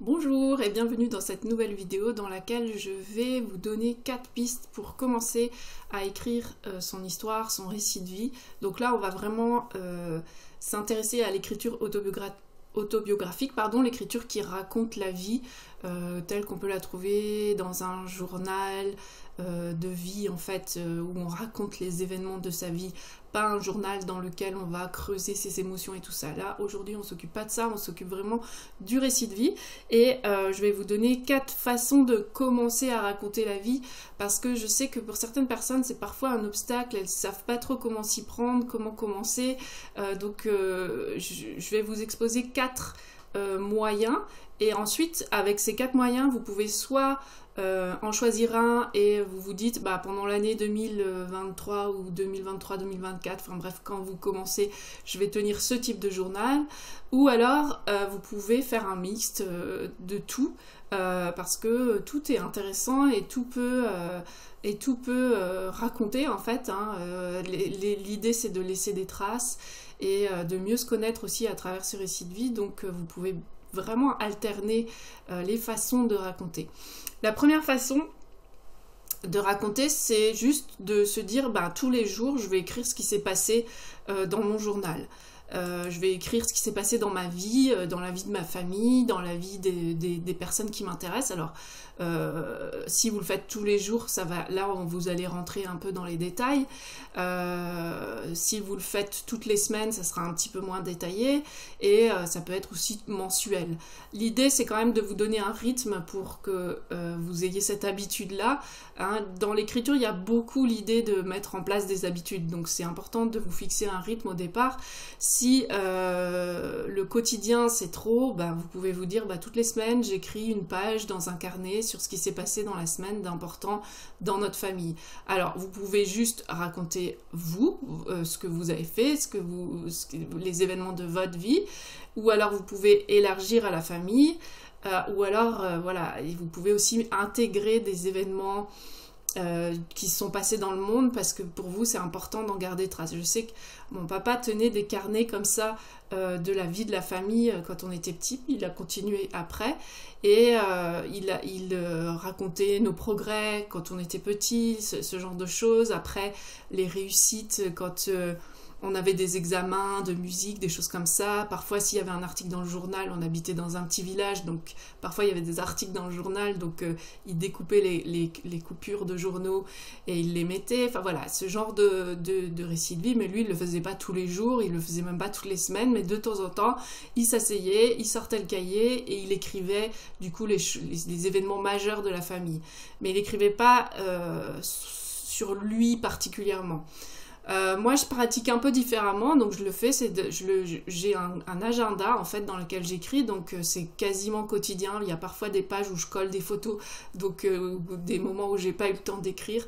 Bonjour et bienvenue dans cette nouvelle vidéo dans laquelle je vais vous donner 4 pistes pour commencer à écrire son histoire, son récit de vie. Donc là on va vraiment s'intéresser à l'écriture autobiographique, l'écriture qui raconte la vie telle qu'on peut la trouver dans un journal de vie en fait, où on raconte les événements de sa vie, pas un journal dans lequel on va creuser ses émotions et tout ça. Là aujourd'hui on s'occupe pas de ça, on s'occupe vraiment du récit de vie et je vais vous donner 4 façons de commencer à raconter la vie, parce que je sais que pour certaines personnes c'est parfois un obstacle, elles savent pas trop comment s'y prendre, comment commencer, donc je vais vous exposer 4 moyens, et ensuite avec ces 4 moyens vous pouvez soit en choisir un et vous vous dites pendant l'année 2023 ou 2023-2024, enfin bref, quand vous commencez, je vais tenir ce type de journal, ou alors vous pouvez faire un mixte de tout, parce que tout est intéressant et tout peut raconter en fait, hein. L'idée c'est de laisser des traces et de mieux se connaître aussi à travers ce récit de vie, donc vous pouvez vraiment alterner les façons de raconter. La première façon de raconter, c'est juste de se dire tous les jours je vais écrire ce qui s'est passé dans mon journal. Je vais écrire ce qui s'est passé dans ma vie, dans la vie de ma famille, dans la vie des personnes qui m'intéressent. Alors si vous le faites tous les jours, ça va, là vous allez rentrer un peu dans les détails. Si vous le faites toutes les semaines, ça sera un petit peu moins détaillé, et ça peut être aussi mensuel. L'idée c'est quand même de vous donner un rythme pour que vous ayez cette habitude là, hein. Dans l'écriture il y a beaucoup l'idée de mettre en place des habitudes, donc c'est important de vous fixer un rythme au départ. Si le quotidien c'est trop, vous pouvez vous dire toutes les semaines j'écris une page dans un carnet sur ce qui s'est passé dans la semaine d'important dans notre famille. Alors vous pouvez juste raconter vous, ce que vous avez fait, les événements de votre vie, ou alors vous pouvez élargir à la famille, ou alors voilà, et vous pouvez aussi intégrer des événements qui se sont passés dans le monde, parce que pour vous c'est important d'en garder trace. Je sais que mon papa tenait des carnets comme ça de la vie de la famille quand on était petit, il a continué après, et il racontait nos progrès quand on était petit, ce genre de choses, après les réussites quand on avait des examens de musique, des choses comme ça. Parfois, s'il y avait un article dans le journal, on habitait dans un petit village, donc parfois il y avait des articles dans le journal, donc il découpait les coupures de journaux et il les mettait. Enfin voilà, ce genre de récit de vie, mais lui, il le faisait pas tous les jours, il le faisait même pas toutes les semaines, mais de temps en temps, il s'asseyait, il sortait le cahier et il écrivait du coup les événements majeurs de la famille. Mais il écrivait pas sur lui particulièrement. Moi je pratique un peu différemment, donc je le fais, j'ai un agenda en fait dans lequel j'écris, donc c'est quasiment quotidien. Il y a parfois des pages où je colle des photos, donc des moments où j'ai pas eu le temps d'écrire,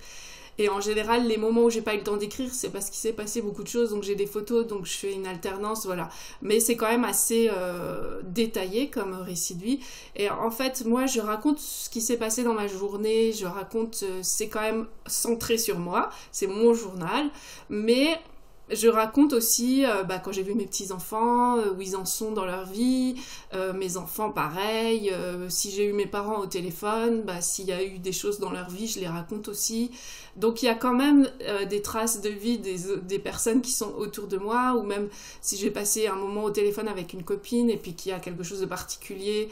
et en général les moments où j'ai pas eu le temps d'écrire c'est parce qu'il s'est passé beaucoup de choses, donc j'ai des photos, donc je fais une alternance, voilà. Mais c'est quand même assez détaillé comme récit de vie, et en fait moi je raconte ce qui s'est passé dans ma journée, je raconte, c'est quand même centré sur moi, c'est mon journal, mais je raconte aussi quand j'ai vu mes petits-enfants, où ils en sont dans leur vie, mes enfants pareil, si j'ai eu mes parents au téléphone, s'il y a eu des choses dans leur vie, je les raconte aussi. Donc il y a quand même des traces de vie des personnes qui sont autour de moi, ou même si j'ai passé un moment au téléphone avec une copine et puis qu'il y a quelque chose de particulier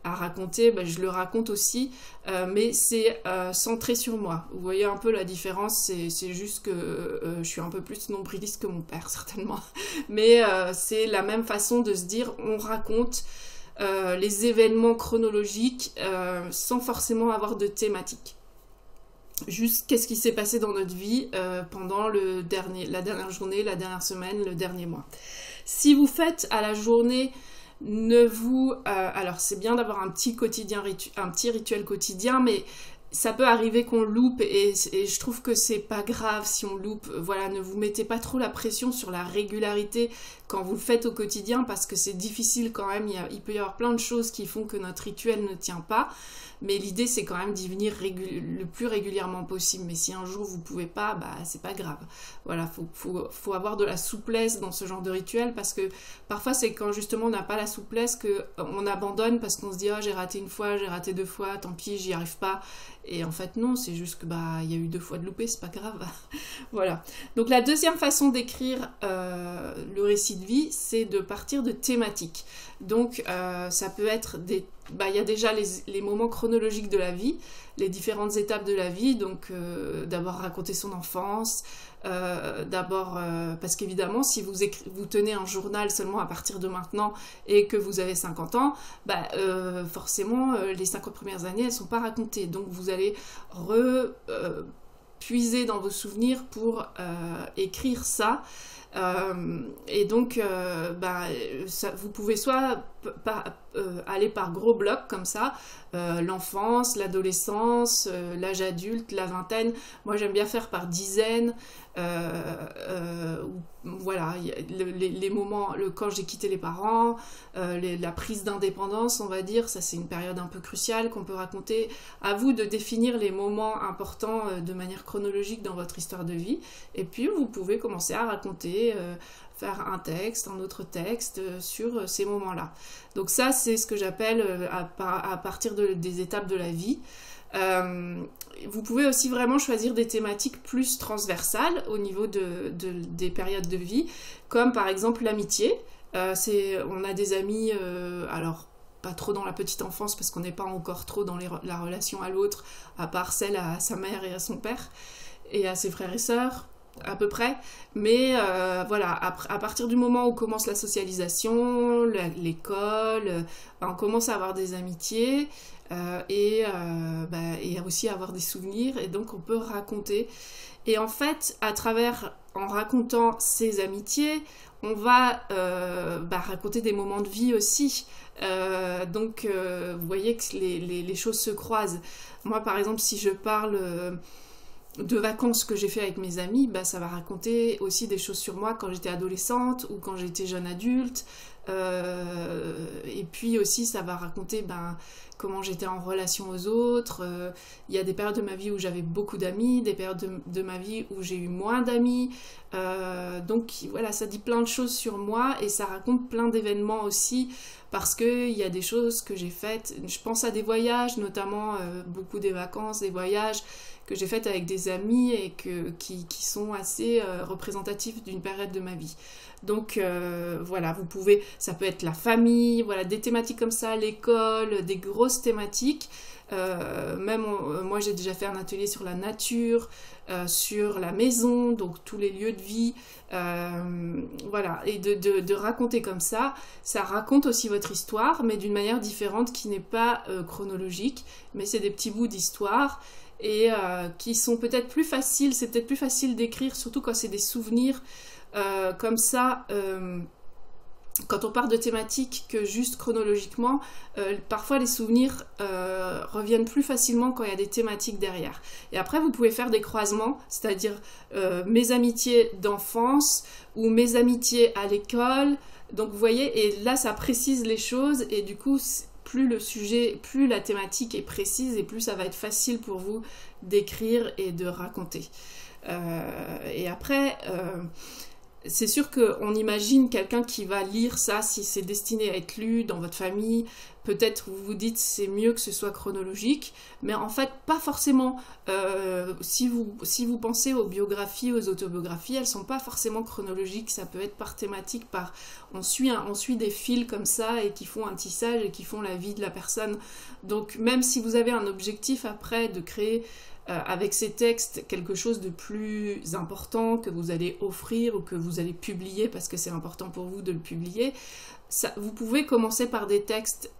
à raconter, je le raconte aussi, mais c'est centré sur moi. Vous voyez un peu la différence, c'est juste que je suis un peu plus nombriliste que mon père certainement, mais c'est la même façon de se dire, on raconte les événements chronologiques sans forcément avoir de thématique. Juste qu'est-ce qui s'est passé dans notre vie pendant la dernière journée, la dernière semaine, le dernier mois. Si vous faites à la journée, alors c'est bien d'avoir un petit rituel quotidien, mais ça peut arriver qu'on loupe, et je trouve que c'est pas grave si on loupe. Voilà, ne vous mettez pas trop la pression sur la régularité quand vous le faites au quotidien, parce que c'est difficile quand même, il peut y avoir plein de choses qui font que notre rituel ne tient pas, mais l'idée c'est quand même d'y venir le plus régulièrement possible. Mais si un jour vous pouvez pas, bah c'est pas grave. Voilà, faut avoir de la souplesse dans ce genre de rituel, parce que parfois c'est quand justement on n'a pas la souplesse qu'on abandonne, parce qu'on se dit oh j'ai raté une fois, j'ai raté 2 fois, tant pis, j'y arrive pas. Et en fait non, c'est juste que bah il y a eu 2 fois de loupé, c'est pas grave. Voilà. Donc la deuxième façon d'écrire le récit de vie, c'est de partir de thématiques. Donc ça peut être il y a déjà les moments chronologiques de la vie, les différentes étapes de la vie, donc d'abord raconter son enfance, parce qu'évidemment si vous tenez un journal seulement à partir de maintenant et que vous avez 50 ans, forcément les 50 premières années elles sont pas racontées, donc vous allez puiser dans vos souvenirs pour écrire ça. Et donc vous pouvez soit aller par gros blocs comme ça, l'enfance, l'adolescence, l'âge adulte, la vingtaine. Moi j'aime bien faire par dizaines. Voilà, les moments, quand j'ai quitté les parents, la prise d'indépendance, on va dire, ça c'est une période un peu cruciale qu'on peut raconter. À vous de définir les moments importants de manière chronologique dans votre histoire de vie, et puis vous pouvez commencer à raconter, faire un texte, un autre texte sur ces moments-là. Donc ça c'est ce que j'appelle à partir des étapes de la vie. Vous pouvez aussi vraiment choisir des thématiques plus transversales au niveau des périodes de vie, comme par exemple l'amitié. On a des amis, alors pas trop dans la petite enfance parce qu'on n'est pas encore trop dans la relation à l'autre, à part celle à sa mère et à son père et à ses frères et sœurs à peu près, mais voilà, à partir du moment où commence la socialisation, l'école, on commence à avoir des amitiés et aussi avoir des souvenirs, et donc on peut raconter. Et en fait, en racontant ces amitiés, on va raconter des moments de vie aussi. Donc vous voyez que les choses se croisent. Moi par exemple, si je parle de vacances que j'ai fait avec mes amis, ça va raconter aussi des choses sur moi quand j'étais adolescente ou quand j'étais jeune adulte, et puis aussi ça va raconter comment j'étais en relation aux autres. Il y a des périodes de ma vie où j'avais beaucoup d'amis, des périodes de ma vie où j'ai eu moins d'amis, donc voilà, ça dit plein de choses sur moi et ça raconte plein d'événements aussi, parce qu'il y a des choses que j'ai faites. Je pense à des voyages, notamment beaucoup des vacances, des voyages que j'ai faites avec des amis et qui sont assez représentatifs d'une période de ma vie. Donc voilà, ça peut être la famille, voilà, des thématiques comme ça, l'école, des grosses thématiques. Moi j'ai déjà fait un atelier sur la nature, sur la maison, donc tous les lieux de vie, voilà, et de raconter comme ça raconte aussi votre histoire, mais d'une manière différente qui n'est pas chronologique, mais c'est des petits bouts d'histoire et qui sont peut-être plus faciles, c'est peut-être plus facile d'écrire, surtout quand c'est des souvenirs comme ça. Quand on part de thématiques que juste chronologiquement, parfois les souvenirs reviennent plus facilement quand il y a des thématiques derrière. Et après, vous pouvez faire des croisements, c'est-à-dire mes amitiés d'enfance ou mes amitiés à l'école. Donc vous voyez, et là ça précise les choses, et du coup, plus le sujet, plus la thématique est précise, et plus ça va être facile pour vous d'écrire et de raconter. Et après... c'est sûr qu'on imagine quelqu'un qui va lire ça, si c'est destiné à être lu dans votre famille, peut-être vous vous dites c'est mieux que ce soit chronologique, mais en fait pas forcément. Si vous pensez aux biographies, aux autobiographies, elles sont pas forcément chronologiques, ça peut être par thématique, on suit des fils comme ça et qui font un tissage et qui font la vie de la personne. Donc même si vous avez un objectif après de créer avec ces textes quelque chose de plus important que vous allez offrir ou que vous allez publier parce que c'est important pour vous de le publier, vous pouvez commencer par des textes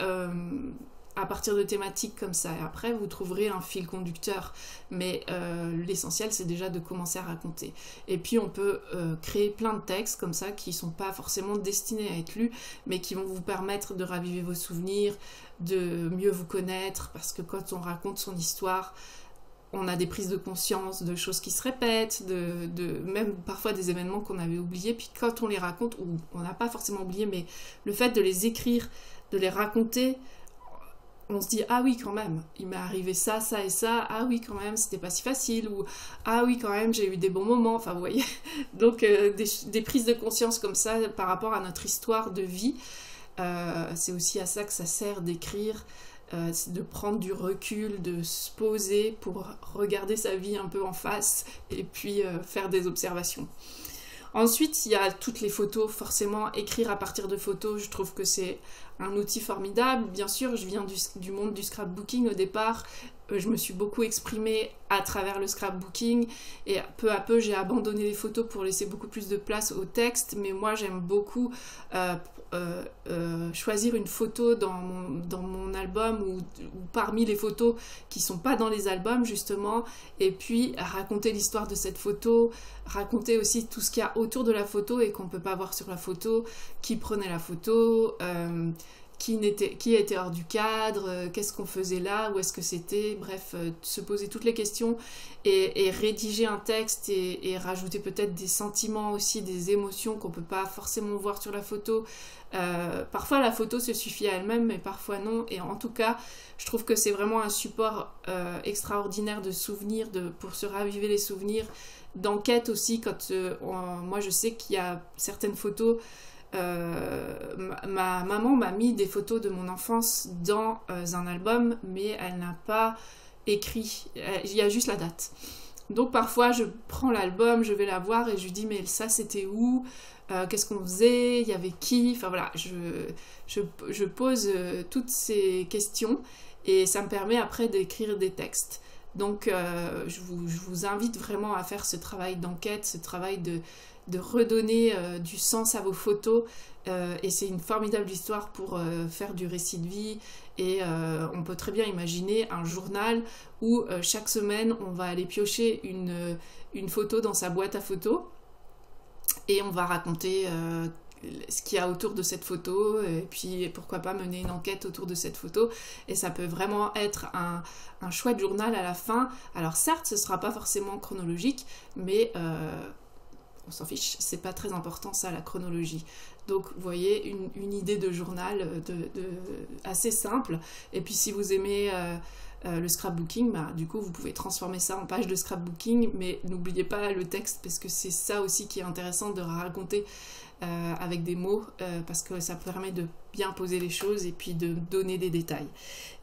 à partir de thématiques comme ça, et après vous trouverez un fil conducteur, mais l'essentiel c'est déjà de commencer à raconter. Et puis on peut créer plein de textes comme ça qui sont pas forcément destinés à être lus, mais qui vont vous permettre de raviver vos souvenirs, de mieux vous connaître, parce que quand on raconte son histoire, on a des prises de conscience de choses qui se répètent, même parfois des événements qu'on avait oubliés, puis quand on les raconte, ou on n'a pas forcément oublié, mais le fait de les écrire, de les raconter, on se dit, ah oui, quand même, il m'est arrivé ça, ça et ça, ah oui, quand même, c'était pas si facile, ou ah oui, quand même, j'ai eu des bons moments, enfin, vous voyez. Donc, des prises de conscience comme ça par rapport à notre histoire de vie, c'est aussi à ça que ça sert d'écrire, c'est de prendre du recul, de se poser pour regarder sa vie un peu en face et puis faire des observations. Ensuite, il y a toutes les photos, forcément, écrire à partir de photos, je trouve que c'est un outil formidable. Bien sûr, je viens du monde du scrapbooking au départ, je me suis beaucoup exprimée à travers le scrapbooking et peu à peu j'ai abandonné les photos pour laisser beaucoup plus de place au texte, mais moi j'aime beaucoup choisir une photo dans mon album ou parmi les photos qui sont pas dans les albums justement, et puis raconter l'histoire de cette photo, raconter aussi tout ce qu'il y a autour de la photo et qu'on peut pas voir sur la photo, qui prenait la photo, qui était hors du cadre, qu'est-ce qu'on faisait là, où est-ce que c'était, bref, se poser toutes les questions et rédiger un texte et rajouter peut-être des sentiments aussi, des émotions qu'on peut pas forcément voir sur la photo. Parfois la photo se suffit à elle-même, mais parfois non, et en tout cas, je trouve que c'est vraiment un support extraordinaire de souvenirs, pour se raviver les souvenirs, d'enquête aussi, quand moi je sais qu'il y a certaines photos. Ma maman m'a mis des photos de mon enfance dans un album, mais elle n'a pas écrit, il y a juste la date. Donc parfois je prends l'album, je vais la voir et je lui dis mais ça c'était où, qu'est-ce qu'on faisait, il y avait qui, enfin voilà, je pose toutes ces questions et ça me permet après d'écrire des textes. Donc je vous invite vraiment à faire ce travail d'enquête, ce travail de redonner du sens à vos photos, et c'est une formidable histoire pour faire du récit de vie, et on peut très bien imaginer un journal où chaque semaine on va aller piocher une photo dans sa boîte à photos et on va raconter ce qu'il y a autour de cette photo, et puis pourquoi pas mener une enquête autour de cette photo, et ça peut vraiment être un chouette journal à la fin. Alors certes ce sera pas forcément chronologique, mais on s'en fiche, c'est pas très important ça, la chronologie. Donc vous voyez, une idée de journal assez simple, et puis si vous aimez le scrapbooking, bah, du coup vous pouvez transformer ça en page de scrapbooking, mais n'oubliez pas le texte, parce que c'est ça aussi qui est intéressant de raconter avec des mots, parce que ça permet de bien poser les choses et puis de donner des détails.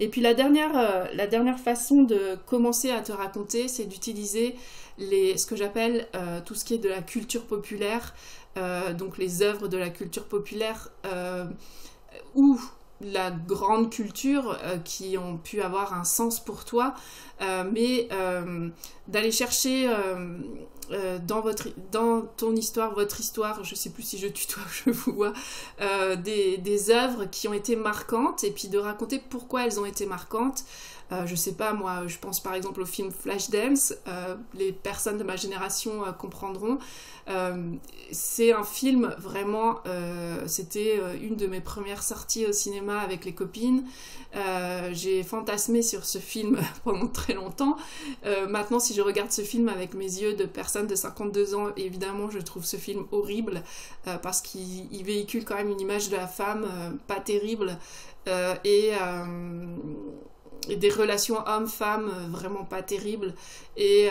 Et puis la dernière façon de commencer à te raconter, c'est d'utiliser ce que j'appelle tout ce qui est de la culture populaire, donc les œuvres de la culture populaire ou la grande culture qui ont pu avoir un sens pour toi, mais d'aller chercher dans ton histoire, votre histoire, je sais plus si je tutoie ou je vous vois, des œuvres qui ont été marquantes, et puis de raconter pourquoi elles ont été marquantes. Je sais pas, moi, je pense par exemple au film Flashdance, les personnes de ma génération comprendront. C'est un film vraiment, c'était une de mes premières sorties au cinéma avec les copines. J'ai fantasmé sur ce film pendant très longtemps. Maintenant, si je regarde ce film avec mes yeux de personne de 52 ans, évidemment, je trouve ce film horrible, parce qu'il véhicule quand même une image de la femme pas terrible, et des relations hommes-femmes vraiment pas terribles, et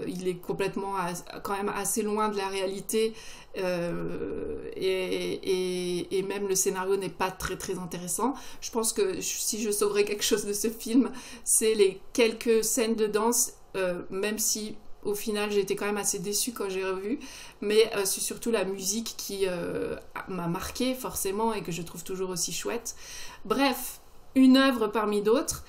il est complètement quand même assez loin de la réalité, et même le scénario n'est pas très très intéressant. Je pense que si je sauverais quelque chose de ce film, c'est les quelques scènes de danse, même si au final j'ai quand même assez déçue quand j'ai revu, mais c'est surtout la musique qui m'a marquée forcément et que je trouve toujours aussi chouette. Bref, une œuvre parmi d'autres.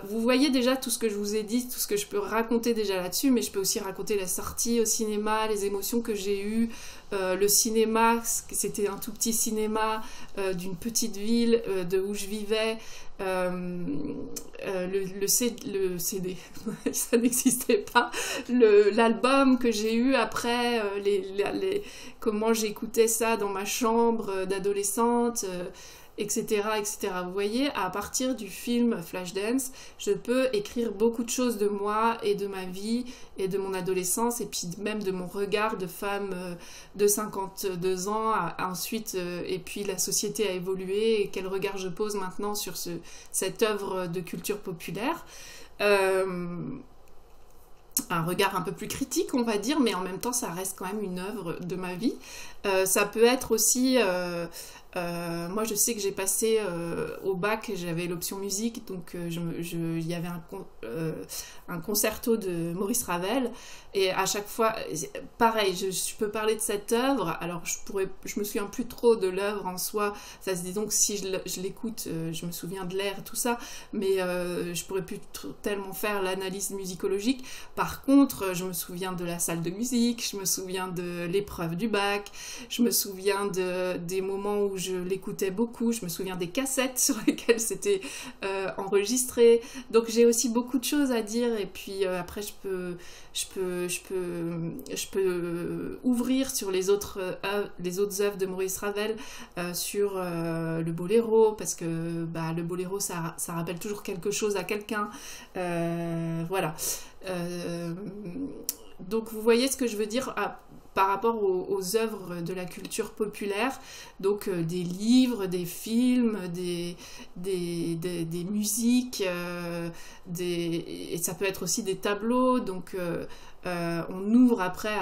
Vous voyez déjà tout ce que je vous ai dit, tout ce que je peux raconter déjà là-dessus, mais je peux aussi raconter la sortie au cinéma, les émotions que j'ai eues, le cinéma, c'était un tout petit cinéma d'une petite ville de où je vivais, le CD, ça n'existait pas, l'album que j'ai eu après, comment j'écoutais ça dans ma chambre d'adolescente, etc., etc. Vous voyez, à partir du film Flashdance, je peux écrire beaucoup de choses de moi et de ma vie et de mon adolescence et puis même de mon regard de femme de 52 ans ensuite, et puis la société a évolué et quel regard je pose maintenant sur cette œuvre de culture populaire. Un regard un peu plus critique, on va dire, mais en même temps, ça reste quand même une œuvre de ma vie. Ça peut être aussi... moi, je sais que j'ai passé au bac, j'avais l'option musique, donc il y avait un concerto de Maurice Ravel, et à chaque fois, pareil, je peux parler de cette œuvre, alors je me souviens plus trop de l'œuvre en soi, ça se dit donc si je l'écoute, je me souviens de l'air et tout ça, mais je pourrais plus tellement faire l'analyse musicologique. Par contre, je me souviens de la salle de musique, je me souviens de l'épreuve du bac, je me souviens des moments où je l'écoutais beaucoup, je me souviens des cassettes sur lesquelles c'était enregistré, donc j'ai aussi beaucoup de choses à dire, et puis après je peux ouvrir sur les autres œuvres de Maurice Ravel, sur le boléro, parce que le boléro ça rappelle toujours quelque chose à quelqu'un, voilà. Donc vous voyez ce que je veux dire par rapport aux œuvres de la culture populaire, donc des livres, des films, des musiques, et ça peut être aussi des tableaux, donc on ouvre après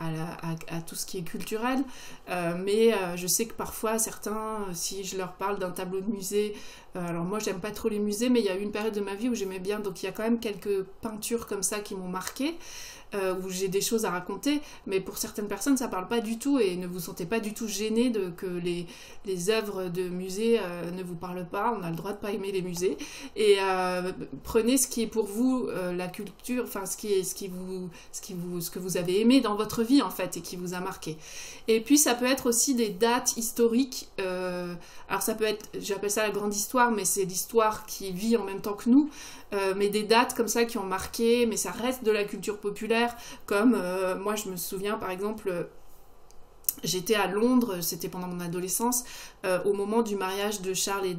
à tout ce qui est culturel, mais je sais que parfois certains, si je leur parle d'un tableau de musée, alors moi j'aime pas trop les musées, mais il y a eu une période de ma vie où j'aimais bien, donc il y a quand même quelques peintures comme ça qui m'ont marqué, où j'ai des choses à raconter, mais pour certaines personnes ça parle pas du tout, et ne vous sentez pas du tout gêné que les œuvres de musée ne vous parlent pas, on a le droit de pas aimer les musées, et prenez ce qui est pour vous la culture, enfin ce que vous avez aimé dans votre vie en fait, et qui vous a marqué. Et puis ça peut être aussi des dates historiques, alors ça peut être, j'appelle ça la grande histoire, mais c'est l'histoire qui vit en même temps que nous, mais des dates comme ça qui ont marqué, mais ça reste de la culture populaire, comme moi je me souviens par exemple, j'étais à Londres, c'était pendant mon adolescence, au moment du mariage de Charles et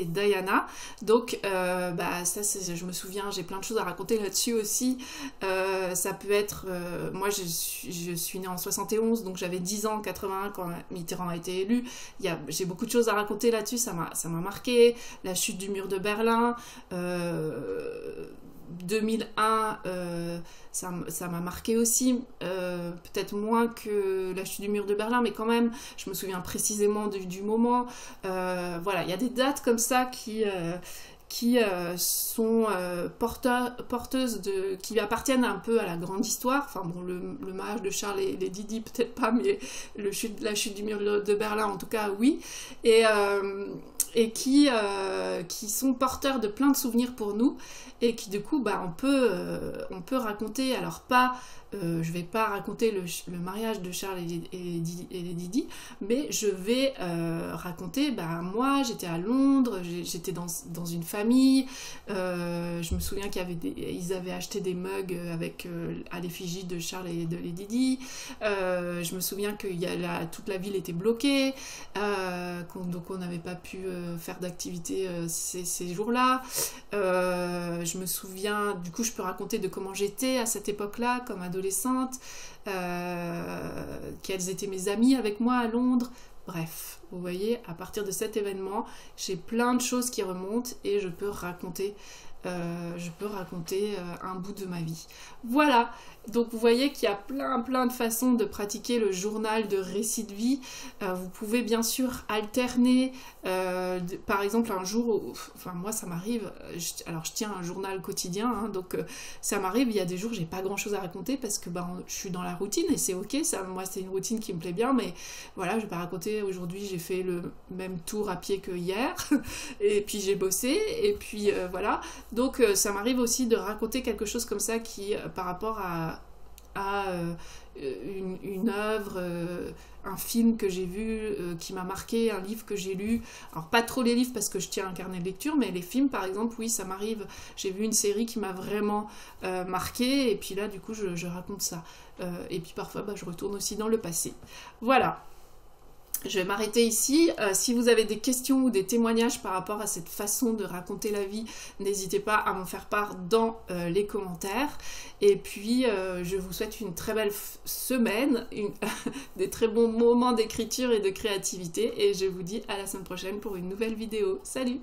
Diana. Donc, ça, je me souviens, j'ai plein de choses à raconter là-dessus aussi. Ça peut être... moi, je suis née en 71, donc j'avais 10 ans en 81 quand Mitterrand a été élu. J'ai beaucoup de choses à raconter là-dessus, ça m'a marqué. La chute du mur de Berlin... 2001, ça m'a marqué aussi, peut-être moins que la chute du mur de Berlin, mais quand même, je me souviens précisément du moment. Voilà, il y a des dates comme ça qui sont porteuses qui appartiennent un peu à la grande histoire. Enfin bon, le mariage de Charles et Didi, peut-être pas, mais la chute du mur de Berlin, en tout cas, oui. Et qui sont porteurs de plein de souvenirs pour nous, et qui du coup on peut raconter, alors pas je vais pas raconter le mariage de Charles et Didi, mais je vais raconter, moi j'étais à Londres, j'étais dans une famille, je me souviens ils avaient acheté des mugs avec à l'effigie de Charles et de Didi, je me souviens que toute la ville était bloquée, donc on n'avait pas pu faire d'activité ces jours-là, je me souviens, du coup je peux raconter de comment j'étais à cette époque-là, comme adolescente, quels étaient mes amis avec moi à Londres. Bref, vous voyez, à partir de cet événement, j'ai plein de choses qui remontent et je peux raconter un bout de ma vie. Voilà, donc vous voyez qu'il y a plein de façons de pratiquer le journal de récit de vie. Vous pouvez bien sûr alterner, par exemple un jour, enfin moi ça m'arrive, alors je tiens un journal quotidien, hein, donc ça m'arrive, il y a des jours j'ai pas grand chose à raconter parce que je suis dans la routine et c'est ok, moi c'est une routine qui me plaît bien, mais voilà, je vais pas raconter aujourd'hui j'ai fait le même tour à pied que hier et puis j'ai bossé et puis voilà, donc ça m'arrive aussi de raconter quelque chose comme ça qui par rapport à une œuvre, un film que j'ai vu qui m'a marqué, un livre que j'ai lu, alors pas trop les livres parce que je tiens un carnet de lecture, mais les films par exemple, oui ça m'arrive, j'ai vu une série qui m'a vraiment marqué et puis là du coup je raconte ça, et puis parfois je retourne aussi dans le passé, voilà. Je vais m'arrêter ici. Si vous avez des questions ou des témoignages par rapport à cette façon de raconter la vie, n'hésitez pas à m'en faire part dans les commentaires. Et puis, je vous souhaite une très belle semaine, des très bons moments d'écriture et de créativité. Et je vous dis à la semaine prochaine pour une nouvelle vidéo. Salut!